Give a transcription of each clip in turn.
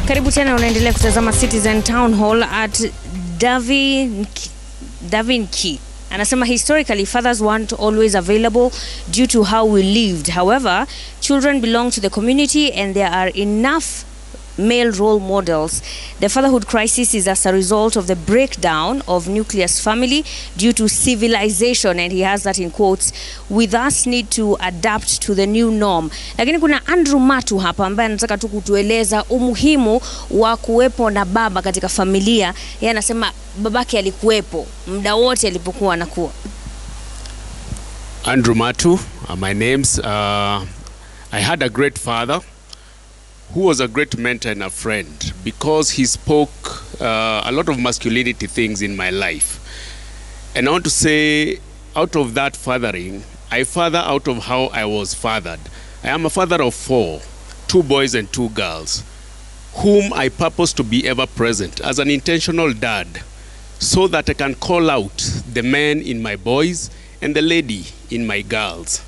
Karibu tena, unaendelea kutazama Citizen Town Hall at Davinki. Anasema historically fathers weren't always available due to how we lived. However, children belong to the community and there are enough male role models. The fatherhood crisis is as a result of the breakdown of nucleus family due to civilization, and he has that in quotes. We thus need to adapt to the new norm. Lakini kuna Andrew Matu hapa ambaye anataka tu kutueleza umuhimu wa kuwepo na baba katika familia. Yeye anasema babake alikuwepo muda wote alipokuwa anakuwa. Andrew Matu, my name's I had a great father who was a great mentor and a friend because he spoke a lot of masculinity things in my life. And I want to say, out of that fathering, I father out of how I was fathered. I am a father of 4, 2 boys and 2 girls, whom I purpose to be ever present as an intentional dad, so that I can call out the man in my boys and the lady in my girls.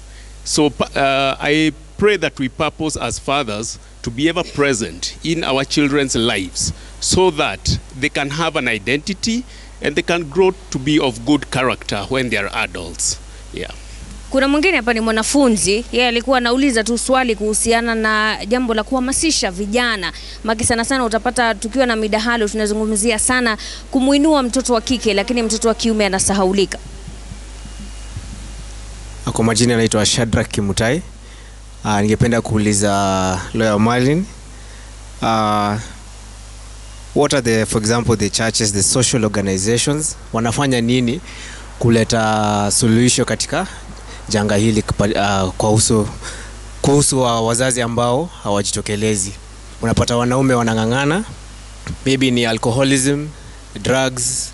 So I pray that we purpose as fathers to be ever present in our children's lives so that they can have an identity and they can grow to be of good character when they are adults. Yeah. Kuna mwingine hapa ni mwanafunzi, yeye alikuwa anauliza tu swali kuhusiana na jambo la kuhamasisha vijana. Maki sana utapata tukiwa na midahalo tunazungumzia sana kumuinua mtoto wa kike, lakini mtoto wa kiume anasahaulika. Kwa majina anaitwa Shadrack Kimutai. Ningependa kuuliza Lawyer Marlin, what are for example the churches, the social organizations, wanafanya nini kuleta suluhisho katika janga hili kuhusu wazazi ambao hawajitokelezi? Unapata wanaume wanangangana, maybe ni alcoholism, drugs,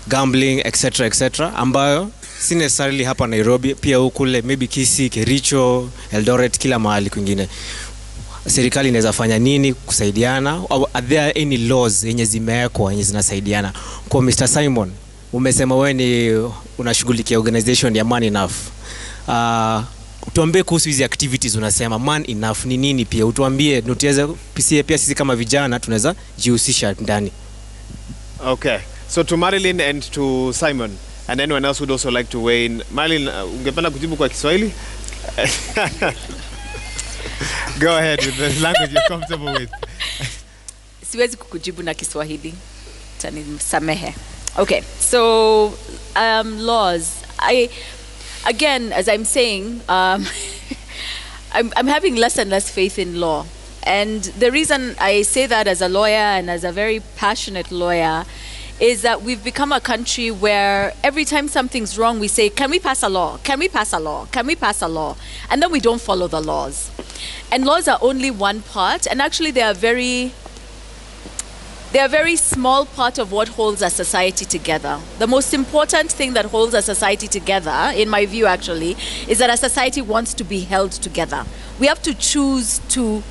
gambling, etc., ambayo si necessarily hapa Nairobi, pia ukule maybe Kisii, Kericho, Eldoret, kila mahali kwingine. Serikali inaweza fanya nini kusaidiana? Are there any laws yenye zimewekwa yenye zinasaidiana? Kwa Mr. Simon, umesema wewe ni unashughulikia organization ya Man Enough. Tuambie kuhusu hizi activities unasema Man Enough ni nini, pia utuambie nutiweze pia sisi kama vijana tunaweza jihusisha ndani. Okay. So to Marilyn and to Simon and anyone else would also like to weigh in. Marilyn, ungependa kujibu kwa Kiswahili? Go ahead with the language you're comfortable with. Siwezi kukujibu na Kiswahili. Tanisamehe. Okay. So laws. Again, as I'm saying, I'm having less and less faith in law. And the reason I say that as a lawyer and as a very passionate lawyer is that we've become a country where every time something's wrong, we say, can we pass a law? Can we pass a law? Can we pass a law? And then we don't follow the laws. And laws are only one part, and actually they are a very small part of what holds a society together. The most important thing that holds a society together, in my view actually, is that a society wants to be held together. We have to choose to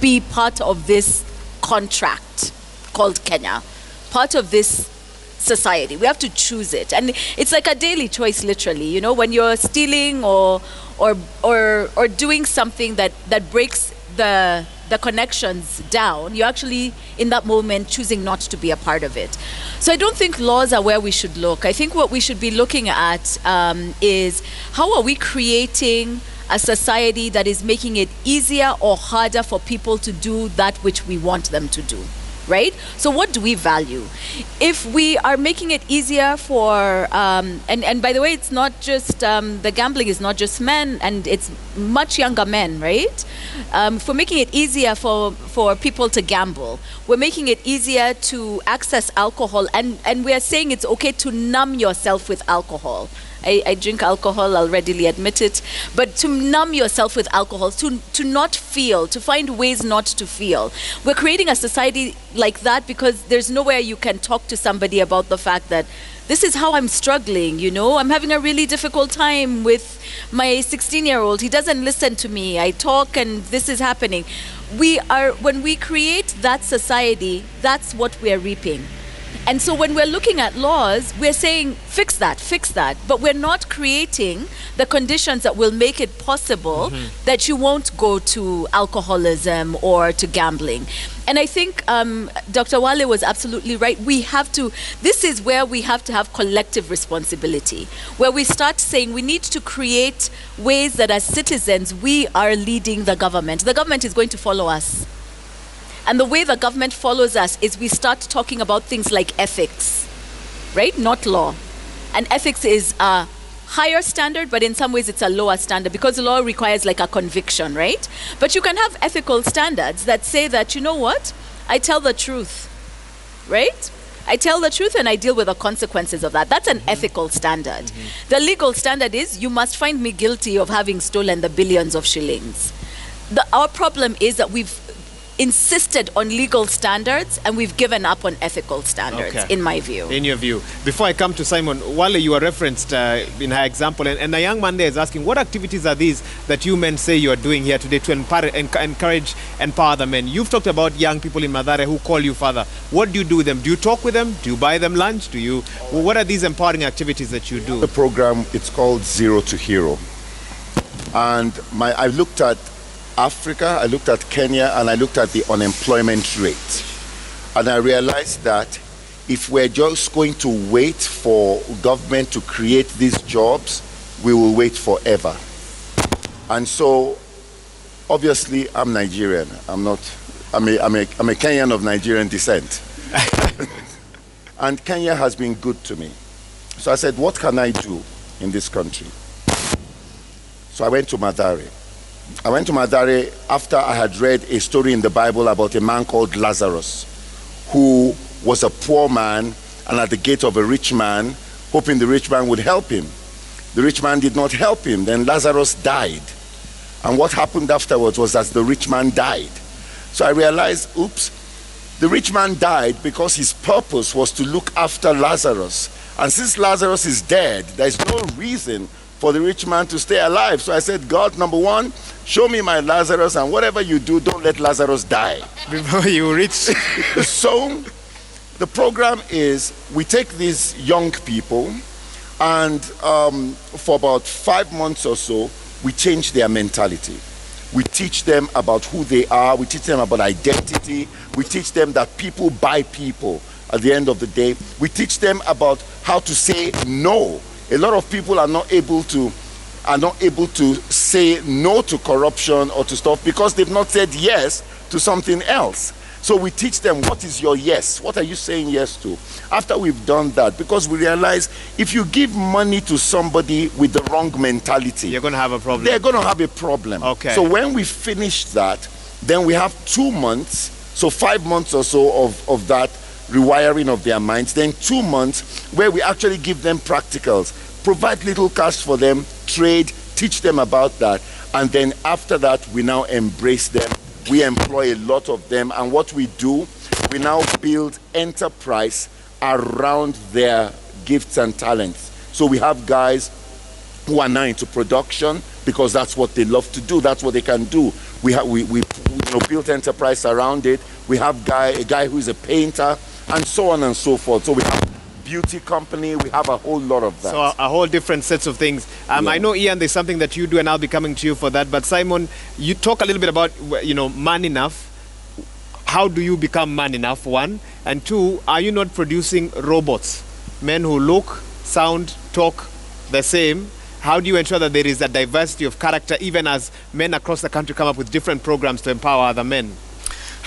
be part of this contract called Kenya, part of this society. We have to choose it, and it's like a daily choice, literally. You know, when you're stealing or doing something that breaks the connections down, you're actually in that moment choosing not to be a part of it. So I don't think laws are where we should look. I think what we should be looking at is how are we creating a society that is making it easier or harder for people to do that which we want them to do. Right? So what do we value? If we are making it easier for, and by the way, it's not just, the gambling is not just men, and it's much younger men, right? For making it easier for people to gamble, we're making it easier to access alcohol, and we are saying it's okay to numb yourself with alcohol. I drink alcohol, I'll readily admit it. But to numb yourself with alcohol, to not feel, to find ways not to feel. We're creating a society like that because there's nowhere you can talk to somebody about the fact that this is how I'm struggling, you know. I'm having a really difficult time with my 16-year-old. He doesn't listen to me. I talk and this is happening. When we create that society, that's what we are reaping. And so when we're looking at laws, we're saying, fix that, but we're not creating the conditions that will make it possible that you won't go to alcoholism or to gambling. And I think Dr. Wale was absolutely right. This is where we have to have collective responsibility, where we start saying we need to create ways that as citizens, we are leading the government. The government is going to follow us. And the way the government follows us is we start talking about things like ethics, right? Not law. And ethics is a higher standard, but in some ways it's a lower standard because the law requires like a conviction, right? But you can have ethical standards that say that, you know what? I tell the truth, right? I tell the truth and I deal with the consequences of that. That's an ethical standard. The legal standard is you must find me guilty of having stolen the billions of shillings. Our problem is that we've insisted on legal standards and we've given up on ethical standards, in my view. In your view. Before I come to Simon, Wale, you were referenced in her example, and a young man there is asking, what activities are these that you men say you are doing here today to empower the men? You've talked about young people in Mathare who call you father. What do you do with them? Do you talk with them? Do you buy them lunch? What are these empowering activities that you do? The program, it's called Zero to Hero. And I looked at Africa, I looked at Kenya, and I looked at the unemployment rate. And I realized that if we're just going to wait for government to create these jobs, we will wait forever. And so, obviously, I'm Nigerian. I'm a Kenyan of Nigerian descent. And Kenya has been good to me. So I said, what can I do in this country? So I went to Mathare. I went to Mathare after I had read a story in the Bible about a man called Lazarus, who was a poor man and at the gate of a rich man, hoping the rich man would help him. The rich man did not help him. Then Lazarus died. And what happened afterwards was that the rich man died. So I realized, oops, the rich man died because his purpose was to look after Lazarus. And since Lazarus is dead, there's no reason for the rich man to stay alive. So I said, God, number one, show me my Lazarus, and whatever you do, don't let Lazarus die. Before you reach. So the program is we take these young people and for about 5 months or so, we change their mentality. We teach them about who they are. We teach them about identity. We teach them that people buy people at the end of the day. We teach them about how to say no. A lot of people are not able to say no to corruption or to stuff because they've not said yes to something else. So we teach them, what is your yes? What are you saying yes to? After we've done that, because we realize if you give money to somebody with the wrong mentality, you're going to have a problem. They're going to have a problem. Okay. So when we finish that, then we have 2 months, so 5 months or so of that rewiring of their minds, then 2 months where we actually give them practicals, provide little cash for them, trade, teach them about that, and then after that we now embrace them. We employ a lot of them, and what we do, we now build enterprise around their gifts and talents. So we have guys who are now into production because that's what they love to do, that's what they can do. We build enterprise around it. We have a guy who is a painter, and so on and so forth. So we have beauty company, we have a whole lot of that. So a whole different sets of things. I know, Ian, there's something that you do, and I'll be coming to you for that. But Simon, you talk a little bit about, man enough. How do you become man enough, one? And two, are you not producing robots? Men who look, sound, talk the same. How do you ensure that there is a diversity of character, even as men across the country come up with different programs to empower other men?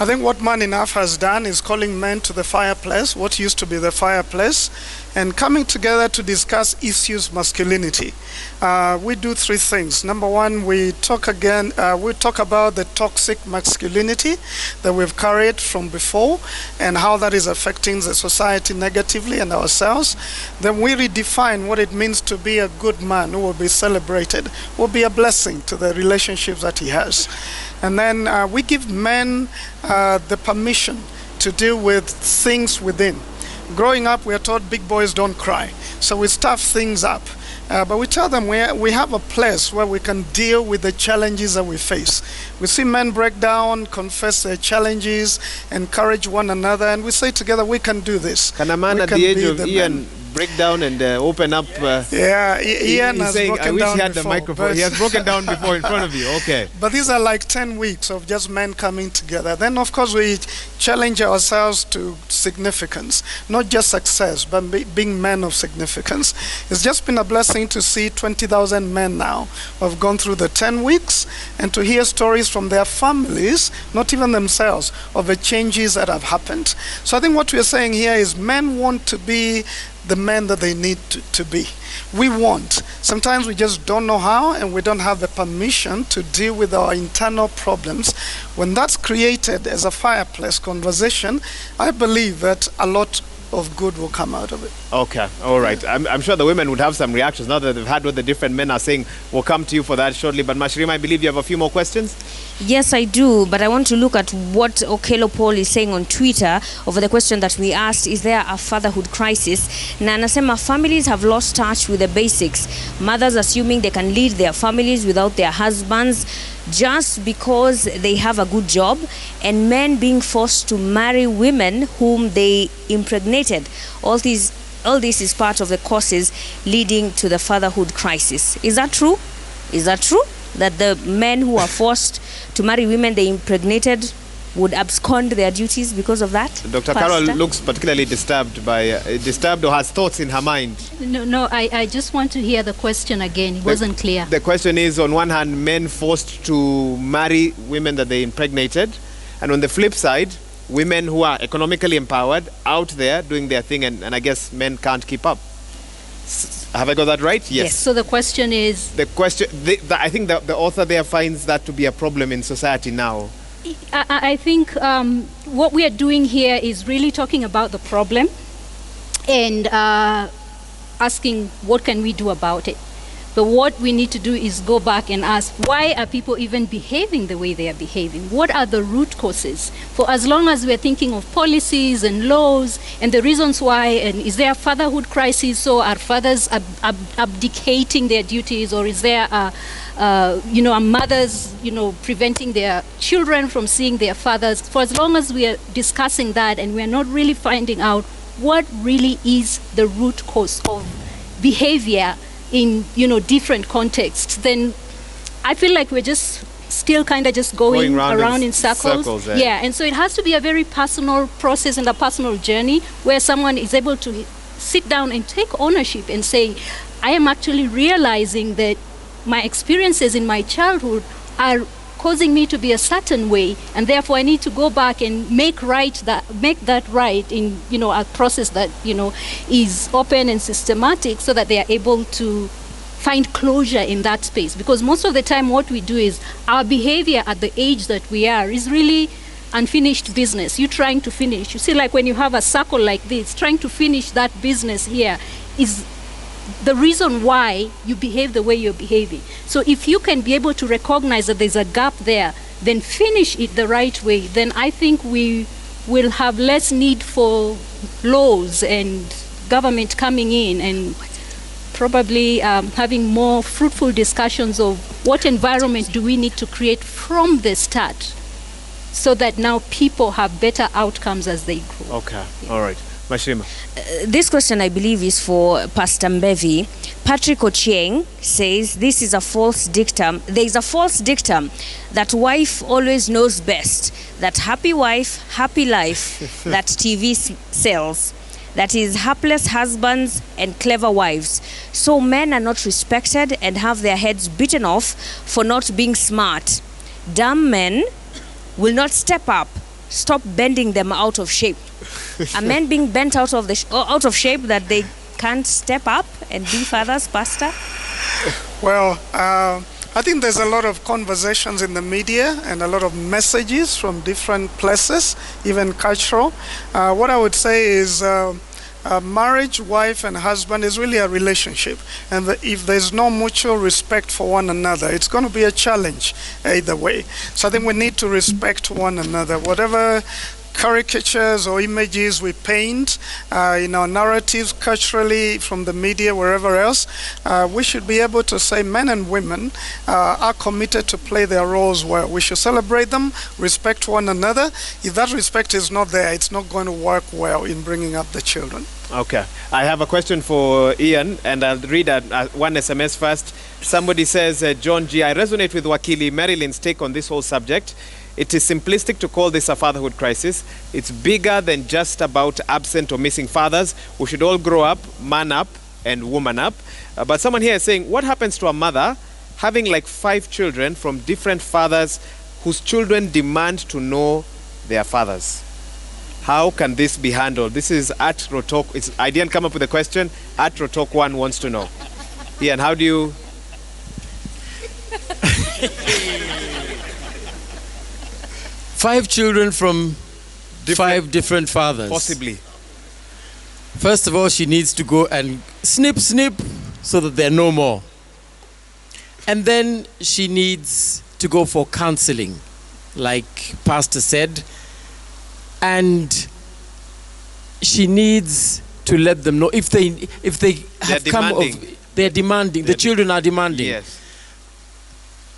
I think what Man Enough has done is calling men to the fireplace, what used to be the fireplace, and coming together to discuss issues masculinity. We do 3 things. Number one, we talk about the toxic masculinity that we've carried from before and how that is affecting the society negatively and ourselves. Then we redefine what it means to be a good man who will be celebrated, will be a blessing to the relationships that he has. And then we give men the permission to deal with things within. Growing up, we are taught big boys don't cry. So we stuff things up. But we tell them we have a place where we can deal with the challenges that we face. We see men break down, confess their challenges, encourage one another, and we say together we can do this. Can a man at the age of Ian break down and open up? Ian has saying, broken I wish down he had before, the microphone. He has broken down before in front of you. Okay. But these are like 10 weeks of just men coming together. Then, of course, we challenge ourselves to significance, not just success, but being men of significance. It's just been a blessing to see 20,000 men now who have gone through the 10 weeks and to hear stories from their families, not even themselves, of the changes that have happened. So I think what we are saying here is men want to be the men that they need to be. We want. Sometimes we just don't know how, and we don't have the permission to deal with our internal problems. When that's created as a fireplace conversation, I believe that a lot of good will come out of it. Okay, all right. I'm sure the women would have some reactions now that they've heard what the different men are saying. We'll come to you for that shortly. But Mashirima, I believe you have a few more questions? Yes, I do, but I want to look at what Okelo Paul is saying on Twitter over the question that we asked, is there a fatherhood crisis? Na anasema families have lost touch with the basics. Mothers assuming they can lead their families without their husbands just because they have a good job, and men being forced to marry women whom they impregnated. All this is part of the causes leading to the fatherhood crisis. Is that true? Is that true? That the men who are forced to marry women they impregnated would abscond their duties because of that? Dr. Carol looks particularly disturbed or has thoughts in her mind. No, I just want to hear the question again. It wasn't clear. The question is, on one hand, men forced to marry women that they impregnated, and on the flip side, women who are economically empowered out there doing their thing, and I guess men can't keep up. Have I got that right? Yes. So the question is... The question, I think the author there finds that to be a problem in society now. I think what we are doing here is really talking about the problem and asking what can we do about it. But what we need to do is go back and ask, why are people even behaving the way they are behaving? What are the root causes? For as long as we're thinking of policies and laws and the reasons why, and is there a fatherhood crisis, so are fathers abdicating their duties, or is there a mothers, preventing their children from seeing their fathers? For as long as we are discussing that and we are not really finding out what really is the root cause of behavior in different contexts, then I feel like we're just still kind of just going around in circles. Yeah, and so it has to be a very personal process and a personal journey where someone is able to sit down and take ownership and say, I am actually realizing that my experiences in my childhood are causing me to be a certain way, and therefore I need to go back and make that right in a process that is open and systematic, so that they are able to find closure in that space. Because most of the time what we do is our behavior at the age that we are is really unfinished business. You're trying to finish. You see, like when you have a circle like this, trying to finish that business here is the reason why you behave the way you're behaving. So if you can be able to recognize that there's a gap there, then finish it the right way, then I think we will have less need for laws and government coming in, and probably having more fruitful discussions of what environment do we need to create from the start, so that now people have better outcomes as they grow. Okay, all right. Mashirima. This question, I believe, is for Pastor Mbevi. Patrick Ochieng says this is a false dictum. There is a false dictum that wife always knows best, that happy wife, happy life, that TV sells. That is hapless husbands and clever wives. So men are not respected and have their heads bitten off for not being smart. Dumb men will not step up. Stop bending them out of shape. Are men being bent out of shape that they can't step up and be fathers, Pastor? Well, I think there's a lot of conversations in the media and a lot of messages from different places, even cultural. What I would say is marriage, wife and husband, is really a relationship. And if there's no mutual respect for one another, it's going to be a challenge either way. So I think we need to respect one another. Whatever caricatures or images we paint in our narratives, culturally, from the media, wherever else, we should be able to say men and women are committed to play their roles well. We should celebrate them, respect one another. If that respect is not there, it's not going to work well in bringing up the children. Okay. I have a question for Ian, and I'll read one SMS first. Somebody says, John G., I resonate with Wakili Marilyn's take on this whole subject. It is simplistic to call this a fatherhood crisis. It's bigger than just about absent or missing fathers. We should all grow up, man up, and woman up. But someone here is saying, what happens to a mother having like 5 children from different fathers whose children demand to know their fathers? How can this be handled? This is at Rotok. I didn't come up with a question. At Rotok1 wants to know. Ian, how do you... 5 children from 5 different fathers. Possibly. First of all, she needs to go and snip, snip, so that there are no more. And then she needs to go for counseling, like Pastor said. And she needs to let them know if they have come of, they're demanding, the children are demanding. Yes.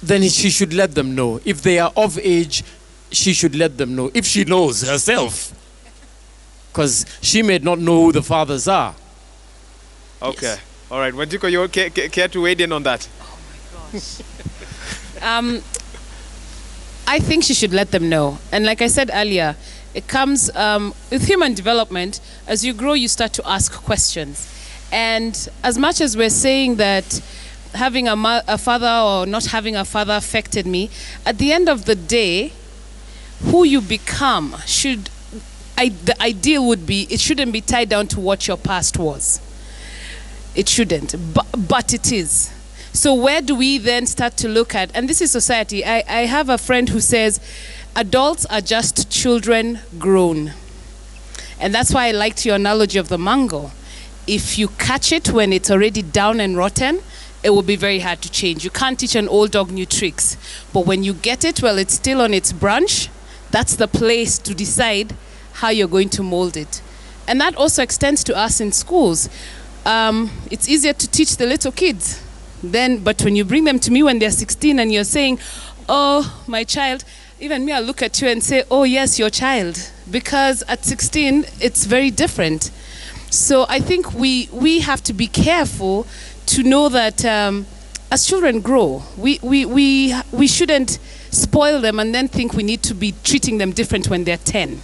Then she should let them know. If they are of age, she should let them know, if she knows herself, because she may not know who the fathers are. Okay. Yes. All right. Wanjiko, you care to weigh in on that? Oh my gosh. I think she should let them know. And like I said earlier, it comes with human development. As you grow, you start to ask questions. And as much as we're saying that having a father or not having a father affected me, at the end of the day, who you become the ideal would be, it shouldn't be tied down to what your past was. It shouldn't, but it is. So where do we then start to look at, and this is society. I have a friend who says, adults are just children grown. And that's why I liked your analogy of the mango. If you catch it when it's already down and rotten, it will be very hard to change. You can't teach an old dog new tricks. But when you get it while it's still on its branch, that's the place to decide how you're going to mold it. And that also extends to us in schools. It's easier to teach the little kids. But when you bring them to me when they're 16 and you're saying, oh, my child, even me, I'll look at you and say, oh, yes, your child. Because at 16, it's very different. So I think we have to be careful to know that as children grow, we shouldn't spoil them and then think we need to be treating them different when they're 10.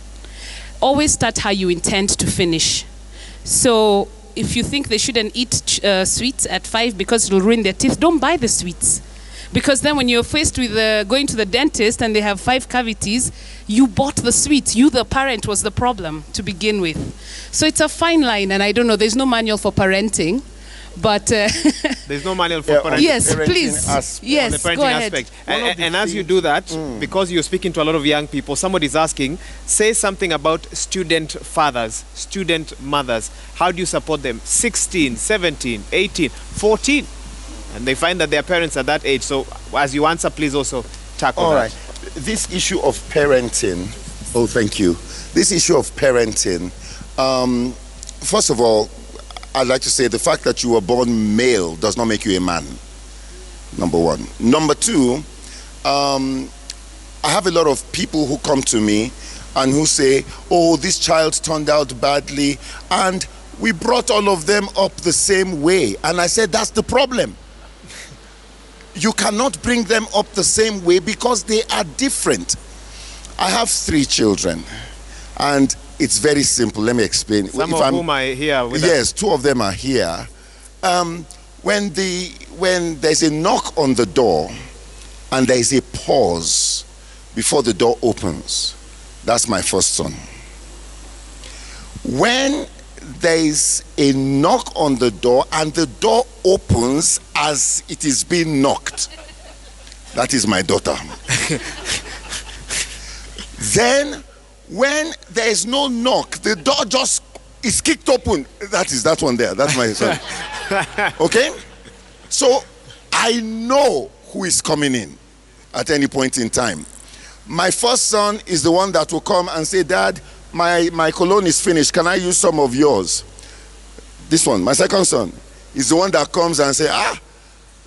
Always start how you intend to finish. So if you think they shouldn't eat sweets at 5 because it'll ruin their teeth, don't buy the sweets. Because then when you're faced with going to the dentist and they have 5 cavities, you bought the sweets. You, the parent, was the problem to begin with. So it's a fine line, and I don't know, there's no manual for parenting. But there's no manual for parenting. Yes, please. Yes, on the parenting go ahead. aspect. And as you do that, because you're speaking to a lot of young people, somebody's asking, say something about student fathers, student mothers. How do you support them? 16, 17, 18, 14. And they find that their parents are that age. So as you answer, please also tackle that. All right. This issue of parenting, oh, thank you. This issue of parenting, first of all, I'd like to say the fact that you were born male does not make you a man, number one. Number two, I have a lot of people who come to me and who say, oh, this child turned out badly, and we brought all of them up the same way. And I said, that's the problem. You cannot bring them up the same way because they are different. I have 3 children, and it's very simple. Let me explain. Some of whom are here with us. Yes, 2 of them are here. When there's a knock on the door and there is a pause before the door opens, that's my first son. When there is a knock on the door and the door opens as it is being knocked, that is my daughter. Then when there is no knock, the door just is kicked open. That is that one there. That's my son. Okay? So I know who is coming in at any point in time. My first son is the one that will come and say, Dad, my cologne is finished. Can I use some of yours? This one, my second son, is the one that comes and say,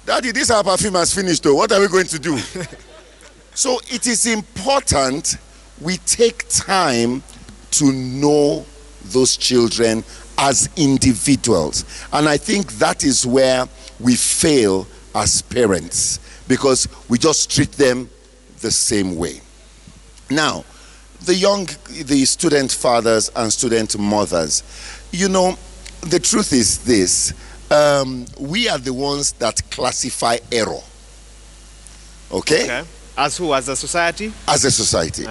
Daddy, this our perfume has finished though. What are we going to do? So it is important we take time to know those children as individuals. And I think that is where we fail as parents, because we just treat them the same way. Now, the student fathers and student mothers, the truth is this, we are the ones that classify error. Okay? As who? As a society? As a society.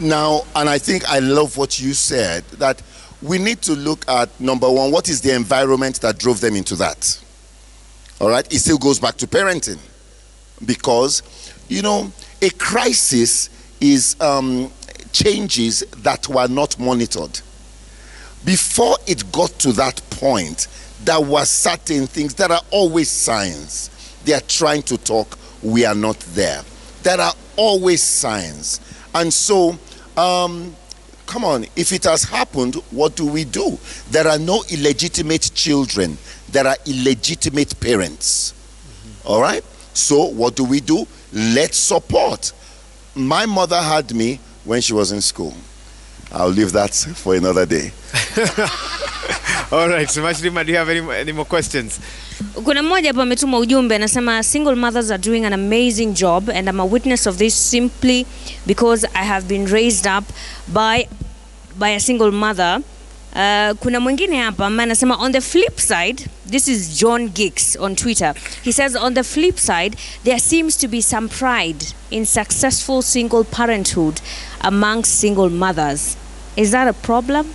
Now, and I think I love what you said, that we need to look at, number one, what is the environment that drove them into that? All right? It still goes back to parenting. Because, a crisis is changes that were not monitored. Before it got to that point, there were certain things. There are always signs. They are trying to talk. We are not there. There are always signs. And so, come on, if it has happened, what do we do? There are no illegitimate children. There are illegitimate parents. All right? So what do? Let's support. My mother had me when she was in school. I'll leave that for another day. All right, so Mashrima, do you have any more questions? Kuna mmoja hapa ametuma ujumbe anasema single mothers are doing an amazing job and I'm a witness of this simply because I have been raised up by a single mother. Kuna mwingine hapa ambaye anasema on the flip side, this is John Giggs on Twitter. He says on the flip side, there seems to be some pride in successful single parenthood amongst single mothers. Is that a problem?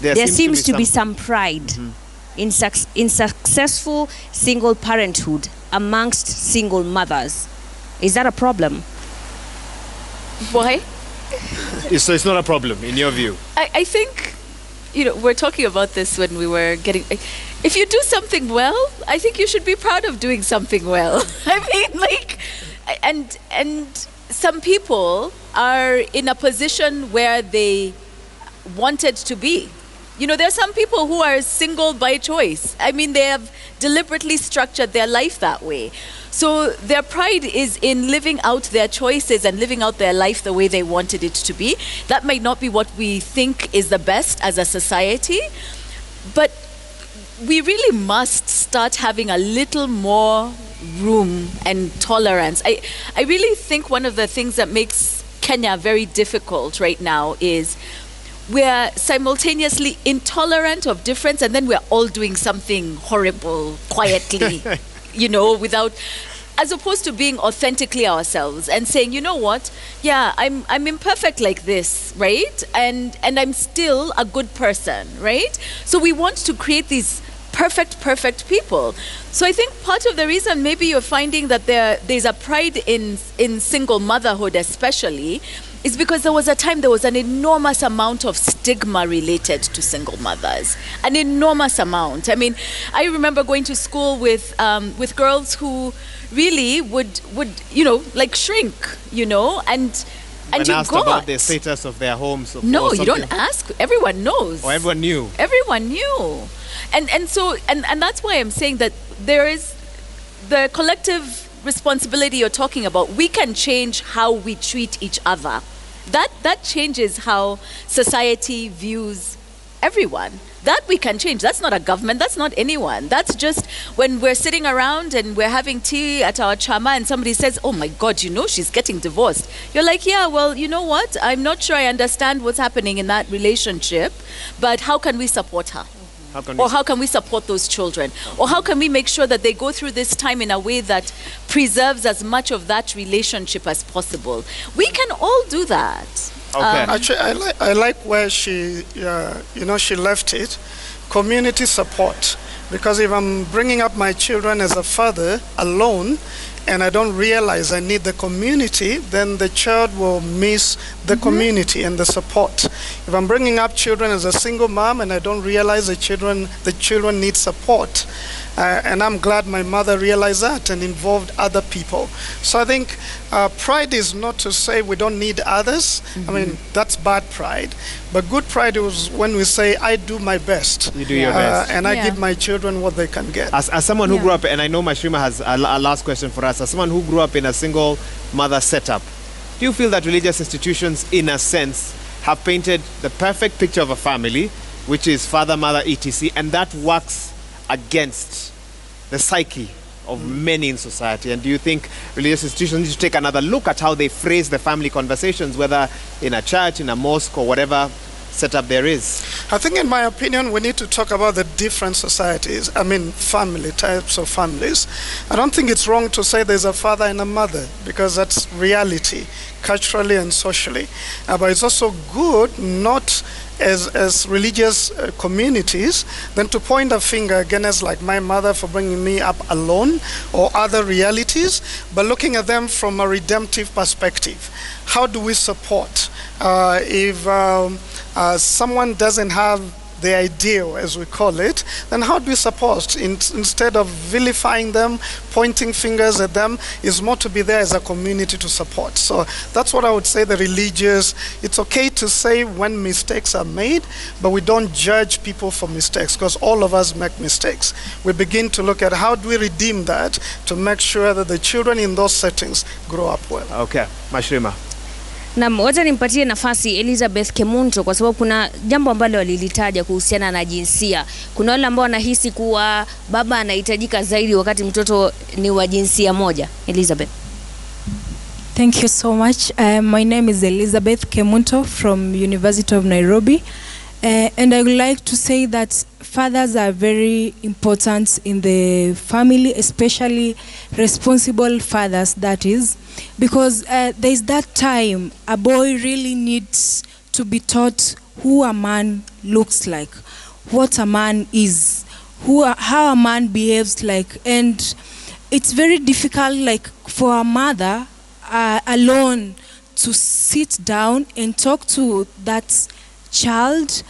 There seems to be some pride in successful single parenthood amongst single mothers. Is that a problem? Why? So it's not a problem in your view? I think, we're talking about this when we were getting... If you do something well, I think you should be proud of doing something well. I mean, and some people are in a position where they wanted to be. There are some people who are single by choice. I mean, they have deliberately structured their life that way. So their pride is in living out their choices and living out their life the way they wanted it to be. That might not be what we think is the best as a society, but we really must start having a little more room and tolerance. I really think one of the things that makes Kenya very difficult right now is we're simultaneously intolerant of difference, and then we're all doing something horrible quietly, without, as opposed to being authentically ourselves and saying, you know what, yeah, I'm imperfect like this, right? And I'm still a good person, right? So we want to create these perfect people. So I think part of the reason maybe you're finding that there's a pride in single motherhood especially is because there was an enormous amount of stigma related to single mothers. An enormous amount. I mean, I remember going to school with girls who really would shrink, and when you asked about the status of their homes. No, you don't ask. Everyone knows. Or everyone knew. Everyone knew. And that's why I'm saying that there is the collective responsibility you're talking about. We can change how we treat each other. That changes how society views everyone. That we can change. That's not a government. That's not anyone. That's just when we're sitting around and we're having tea at our chama and somebody says, oh my God, she's getting divorced. You're like, yeah, well, you know what? I'm not sure I understand what's happening in that relationship, but how can we support her? How can we support those children? Or how can we make sure that they go through this time in a way that preserves as much of that relationship as possible? We can all do that. Okay. Actually, I like where she, she left it. Community support. Because if I'm bringing up my children as a father alone, and I don't realize I need the community, then the child will miss the community and the support. If I'm bringing up children as a single mom and I don't realize the children need support, and I'm glad my mother realized that and involved other people. So I think pride is not to say we don't need others. I mean, that's bad pride. But good pride is when we say, I do my best. You do your best. And I give my children what they can get. As someone who grew up, and I know Mashrima has a last question for us, as someone who grew up in a single mother setup, do you feel that religious institutions, in a sense, have painted the perfect picture of a family, which is father, mother, etc., and that works against the psyche of many in society? And do you think religious institutions need to take another look at how they phrase the family conversations, whether in a church, in a mosque, or whatever setup there is? I think, in my opinion, we need to talk about the different societies. I mean, family types of families. I don't think it's wrong to say there's a father and a mother, because that's reality, culturally and socially. But it's also good not as religious communities then to point a finger against like my mother for bringing me up alone or other realities, but looking at them from a redemptive perspective. How do we support? If someone doesn't have the ideal, as we call it, then how do we support? Instead of vilifying them, pointing fingers at them, is more to be there as a community to support. So that's what I would say, the religious, it's okay to say when mistakes are made, but we don't judge people for mistakes, because all of us make mistakes. We begin to look at how do we redeem that to make sure that the children in those settings grow up well. Okay, Mashrima. Na wacha nimpatie nafasi Elizabeth Kemunto, kwa sababu kuna jambo ambalo walilitaja kuhusiana na jinsia. Kuna wale ambao wanahisi kuwa baba anahitajika zaidi wakati mtoto ni wa jinsia moja. Elizabeth. Thank you so much. My name is Elizabeth Kemunto from University of Nairobi. And I would like to say that fathers are very important in the family, especially responsible fathers, that is, because there's that time a boy really needs to be taught who a man looks like, what a man is, how a man behaves like, and it's very difficult like for a mother alone to sit down and talk to that child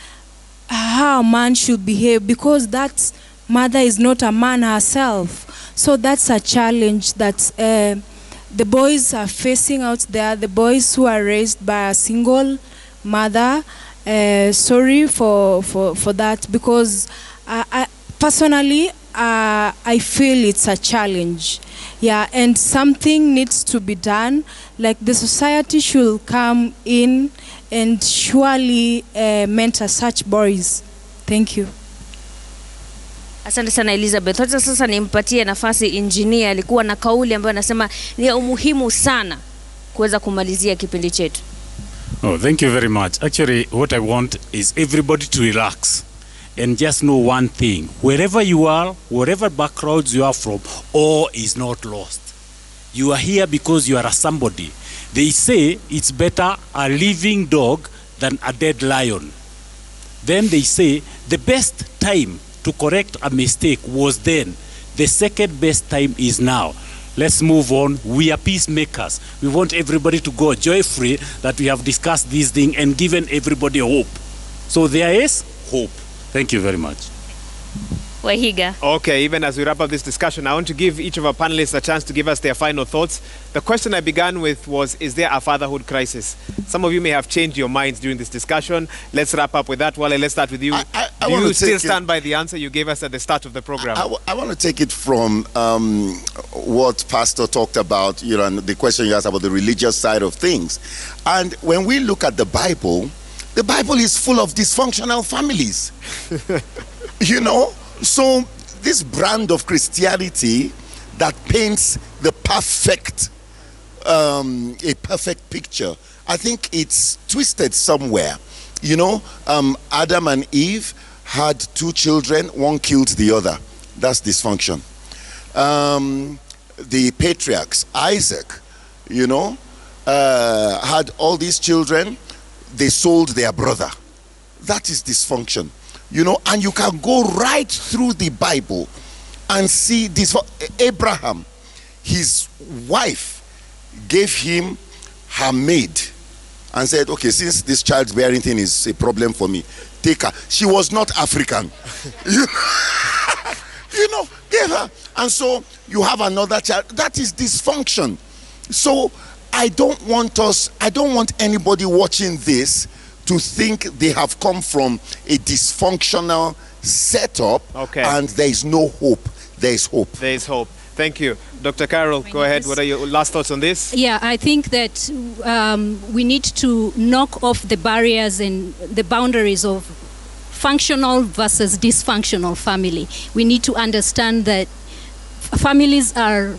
how a man should behave, because that mother is not a man herself. So that's a challenge that the boys are facing out there, the boys who are raised by a single mother. Sorry for that, because I personally I feel it's a challenge. Yeah, and something needs to be done. Like the society should come in and surely mentor such boys. Thank you. Asante sana Elizabeth. Wacha sasa nimpatie nafasi engineer. Alikuwa na kauli ambayo anasema ni umuhimu sana kuweza kumalizia kipindi chetu. Oh, thank you very much. Actually, what I want is everybody to relax and just know one thing. Wherever you are, whatever backgrounds you are from, all is not lost. You are here because you are a somebody. They say it's better a living dog than a dead lion. Then they say the best time to correct a mistake was then. The second best time is now. Let's move on. We are peacemakers. We want everybody to go joy-free that we have discussed this thing and given everybody hope. So there is hope. Thank you very much. Wahiga. Okay, even as we wrap up this discussion, I want to give each of our panelists a chance to give us their final thoughts. The question I began with was, is there a fatherhood crisis? Some of you may have changed your minds during this discussion. Let's wrap up with that. Wale, let's start with you. Do you still stand by the answer you gave us at the start of the program? I want to take it from what Pastor talked about, you know, and the question you asked about the religious side of things. And when we look at the Bible is full of dysfunctional families. You know? So this brand of Christianity that paints the perfect, a perfect picture, I think it's twisted somewhere. You know, Adam and Eve had 2 children, one killed the other. That's dysfunction. The patriarchs, Isaac, you know, had all these children, they sold their brother. That is dysfunction. You know, and you can go right through the Bible and see this. Abraham, his wife gave him her maid and said, okay, since this childbearing thing is a problem for me, take her. She was not African. You know, gave her. And so you have another child. That is dysfunction. So I don't want anybody watching this to think they have come from a dysfunctional setup and there is no hope. There is hope. There is hope. Thank you. Dr. Carol, go ahead. What are your last thoughts on this? Yeah, I think that we need to knock off the barriers and the boundaries of functional versus dysfunctional family. We need to understand that families are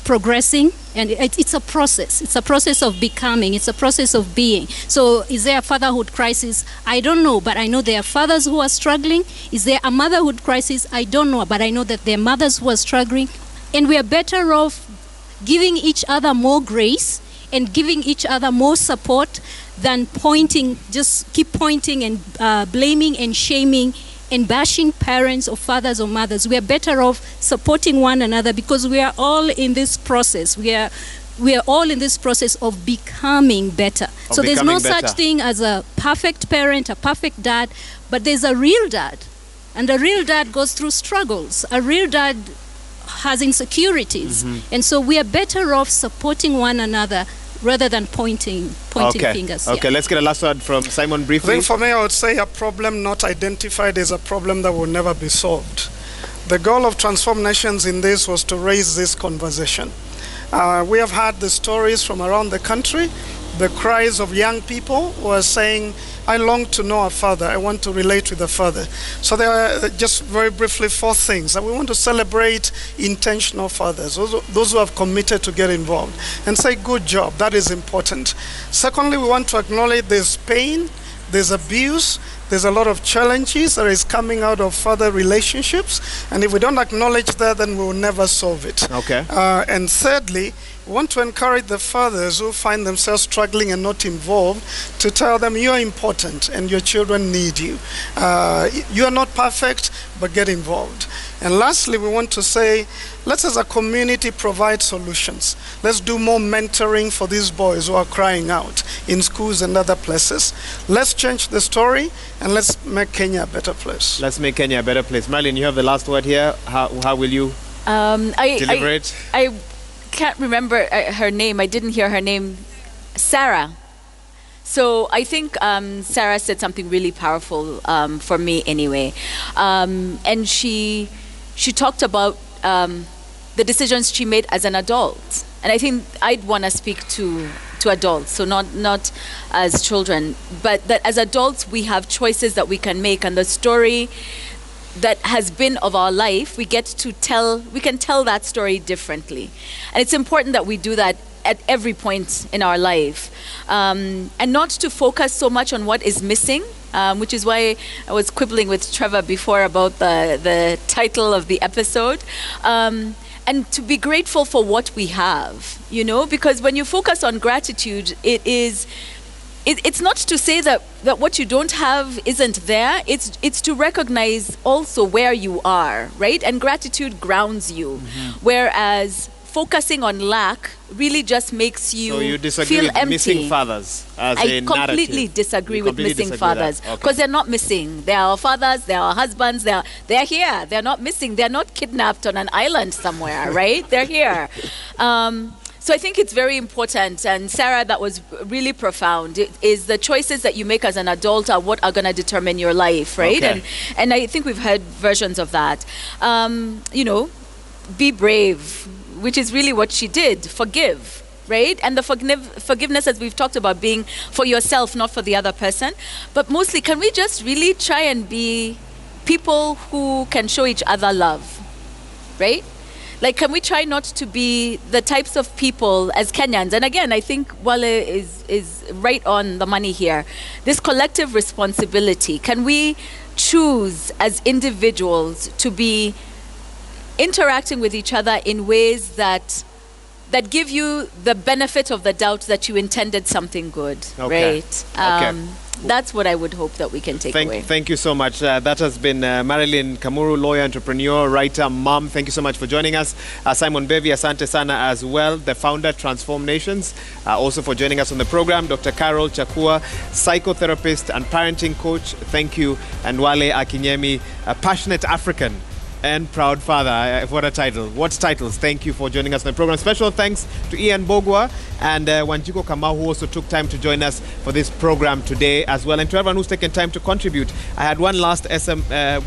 progressing, and it's a process. It's a process of becoming. It's a process of being. So is there a fatherhood crisis? I don't know, but I know there are fathers who are struggling. Is there a motherhood crisis? I don't know, but I know that there are mothers who are struggling. And we are better off giving each other more grace and giving each other more support than pointing, just keep pointing and blaming and shaming and bashing parents or fathers or mothers. We are better off supporting one another because we are all in this process. We are all in this process of becoming better. So there's no such thing as a perfect parent, a perfect dad, but there's a real dad. And a real dad goes through struggles. A real dad has insecurities. And so we are better off supporting one another rather than pointing fingers. Okay, let's get a last word from Simon briefly. I think for me, I would say a problem not identified is a problem that will never be solved. The goal of Transform Nations in this was to raise this conversation. We have heard the stories from around the country, the cries of young people who are saying, I long to know a father. I want to relate with a father. So there are just very briefly 4 things that we want to celebrate: intentional fathers, those who have committed to get involved, and say, good job. That is important. Secondly, we want to acknowledge there's pain, there's abuse, there's a lot of challenges that is coming out of father relationships, and if we don't acknowledge that, then we will never solve it. And thirdly, we want to encourage the fathers who find themselves struggling and not involved to tell them you're important and your children need you. You are not perfect, but get involved. And lastly, we want to say, let's as a community provide solutions. Let's do more mentoring for these boys who are crying out in schools and other places. Let's change the story and let's make Kenya a better place. Let's make Kenya a better place. Marlene, you have the last word here. How will you deliver it? I can't remember her name. I didn't hear her name. Sarah. So I think Sarah said something really powerful for me anyway. And she talked about the decisions she made as an adult. And I think I'd want to speak to adults, so not as children, but that as adults we have choices that we can make, and the story that has been of our life, we can tell that story differently. And it's important that we do that at every point in our life, and not to focus so much on what is missing, which is why I was quibbling with Trevor before about the title of the episode, and to be grateful for what we have, because when you focus on gratitude, it's not to say that what you don't have isn't there. It's to recognize also where you are, right? And gratitude grounds you, whereas focusing on lack really just makes you So you disagree feel with empty. missing fathers as a I narrative? completely disagree with missing fathers, Okay. because they're not missing. They are our fathers, they are our husbands, they're here. They're not missing. They're not kidnapped on an island somewhere, right? They're here. So I think it's very important, and Sarah, that was really profound. It is the choices that you make as an adult are what are going to determine your life, right? Okay. And I think we've heard versions of that. Be brave, which is really what she did. Forgive, right? And the forgiveness, as we've talked about, being for yourself, not for the other person. But mostly, can we just really try and be people who can show each other love, right? Like, can we try not to be the types of people as Kenyans? And again, I think Wale is right on the money here. This collective responsibility. Can we choose as individuals to be interacting with each other in ways that that give you the benefit of the doubt that you intended something good, right? That's what I would hope that we can take away. Thank you so much. That has been Marilyn Kamuru, lawyer, entrepreneur, writer, mom. Thank you so much for joining us. Simon Bevi, asante sana as well, the founder, Transform Nations, also for joining us on the program. Dr. Carol Chakua, psychotherapist and parenting coach. Thank you. And Wale Akinyemi, a passionate African and proud father. What a title. What titles. Thank you for joining us on the program. Special thanks to Ian Bogwa and Wanjiko Kamau, who also took time to join us for this program today as well. And to everyone who's taken time to contribute. I had one last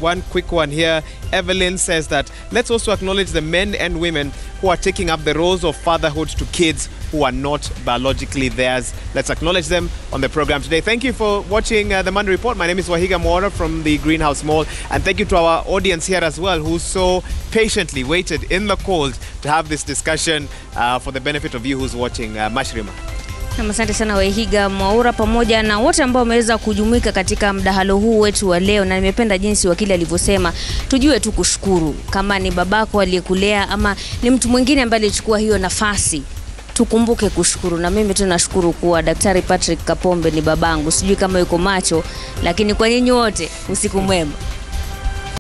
one quick one here. Evelyn says that let's also acknowledge the men and women who are taking up the roles of fatherhood to kids who are not biologically theirs. Let's acknowledge them on the program today. Thank you for watching the Monday Report. My name is Wahiga Mwara from the Greenhouse Mall. And thank you to our audience here as well, who so patiently waited in the cold to have this discussion for the benefit of you who's watching. Mashrima. Asante sana Wahiga Mwaura pamoja na wote ambao wameweza kujumuika katika mdahalo huu wetu wa leo, na nimependa jinsi wakili alivyosema tujue tu kushukuru. Kama ni babako aliyekulea ama ni mtu mwingine ambaye alichukua hiyo nafasi, tukumbuke kushukuru. Na mimi tunashukuru kuwa Daktari Patrick Kapombe ni babangu. Sijui kama yuko macho, lakini kwa nyinyi wote usiku mwema.